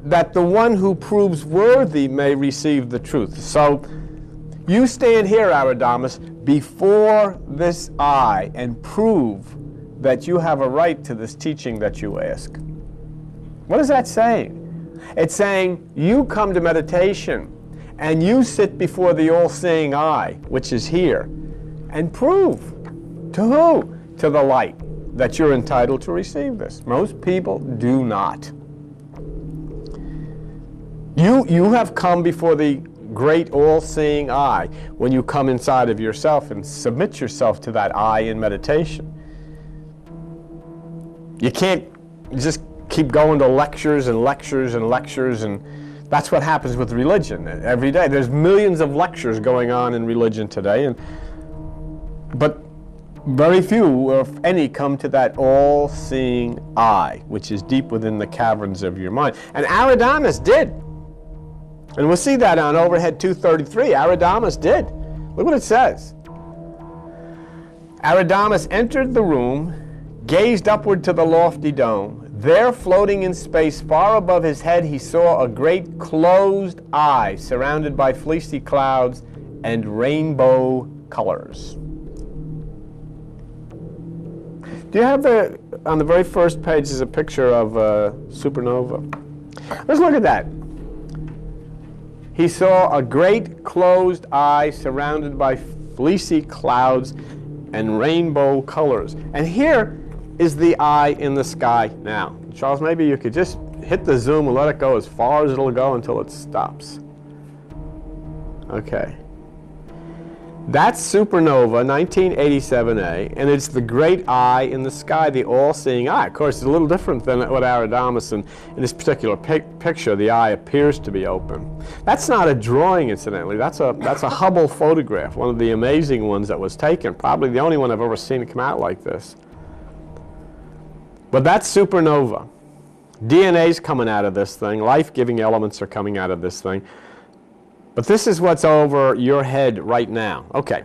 that the one who proves worthy may receive the truth. So you stand here, Aradamus, before this eye and prove that you have a right to this teaching that you ask. What is that saying? It's saying you come to meditation and you sit before the all-seeing eye, which is here, and prove to who? To the light, that you're entitled to receive this. Most people do not. You have come before the great all-seeing eye when you come inside of yourself and submit yourself to that eye in meditation. You can't just keep going to lectures and lectures and lectures, and that's what happens with religion every day. There's millions of lectures going on in religion today, but very few, or if any, come to that all-seeing eye, which is deep within the caverns of your mind. And Aradamus did. And we'll see that on overhead 233. Aradamus did. Look what it says. Aradamus entered the room, gazed upward to the lofty dome. There, floating in space far above his head, he saw a great closed eye surrounded by fleecy clouds and rainbow colors. Do you have on the very first page is a picture of a supernova? Let's look at that. He saw a great closed eye surrounded by fleecy clouds and rainbow colors. And here is the eye in the sky now. Charles, maybe you could just hit the zoom and let it go as far as it'll go until it stops. Okay. That's supernova 1987A, and it's the great eye in the sky, the all-seeing eye. Of course, it's a little different than what Aradamus, in this particular picture, the eye appears to be open. That's not a drawing, incidentally. That's a Hubble photograph, one of the amazing ones that was taken, probably the only one I've ever seen come out like this. But that's supernova. DNA's coming out of this thing. Life-giving elements are coming out of this thing. But this is what's over your head right now. Okay.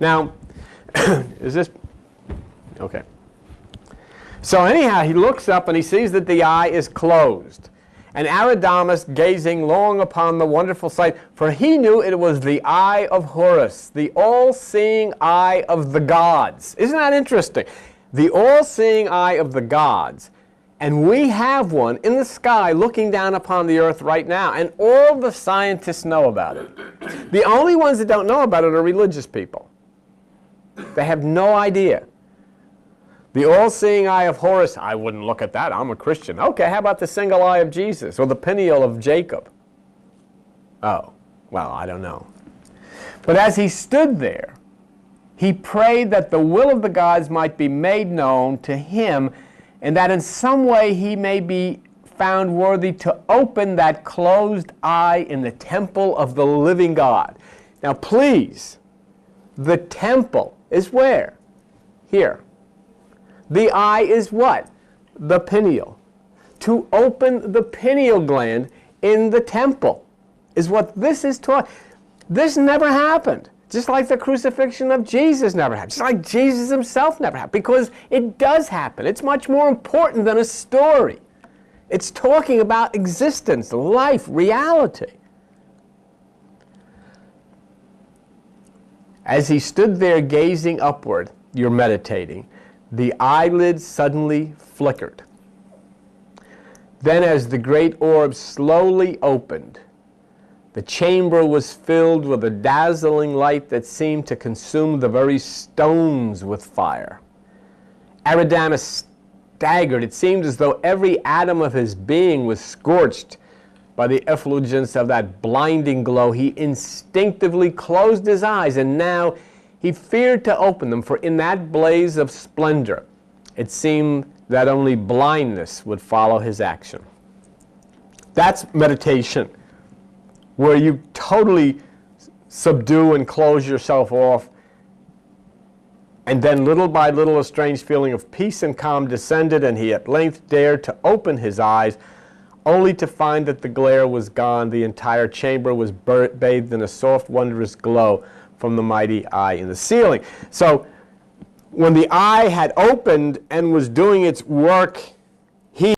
Now, is this... Okay. So anyhow, he looks up and he sees that the eye is closed. And Aradamus, gazing long upon the wonderful sight, for he knew it was the eye of Horus, the all-seeing eye of the gods. Isn't that interesting? The all-seeing eye of the gods. And we have one in the sky looking down upon the earth right now. And all the scientists know about it. The only ones that don't know about it are religious people. They have no idea. The all-seeing eye of Horus, I wouldn't look at that. I'm a Christian. Okay, how about the single eye of Jesus or the pineal of Jacob? Oh, well, I don't know. But as he stood there, he prayed that the will of the gods might be made known to him, and that in some way he may be found worthy to open that closed eye in the temple of the living God. Now please, the temple is where? Here. The eye is what? The pineal. To open the pineal gland in the temple is what this is taught. This never happened. Just like the crucifixion of Jesus never happened. Just like Jesus himself never happened. Because it does happen. It's much more important than a story. It's talking about existence, life, reality. As he stood there gazing upward, you're meditating, the eyelids suddenly flickered. Then as the great orb slowly opened, the chamber was filled with a dazzling light that seemed to consume the very stones with fire. Aradamus staggered. It seemed as though every atom of his being was scorched by the effulgence of that blinding glow. He instinctively closed his eyes, and now he feared to open them, for in that blaze of splendor, it seemed that only blindness would follow his action. That's meditation, where you totally subdue and close yourself off, and then little by little a strange feeling of peace and calm descended, and he at length dared to open his eyes, only to find that the glare was gone. The entire chamber was bathed in a soft, wondrous glow from the mighty eye in the ceiling. So when the eye had opened and was doing its work, he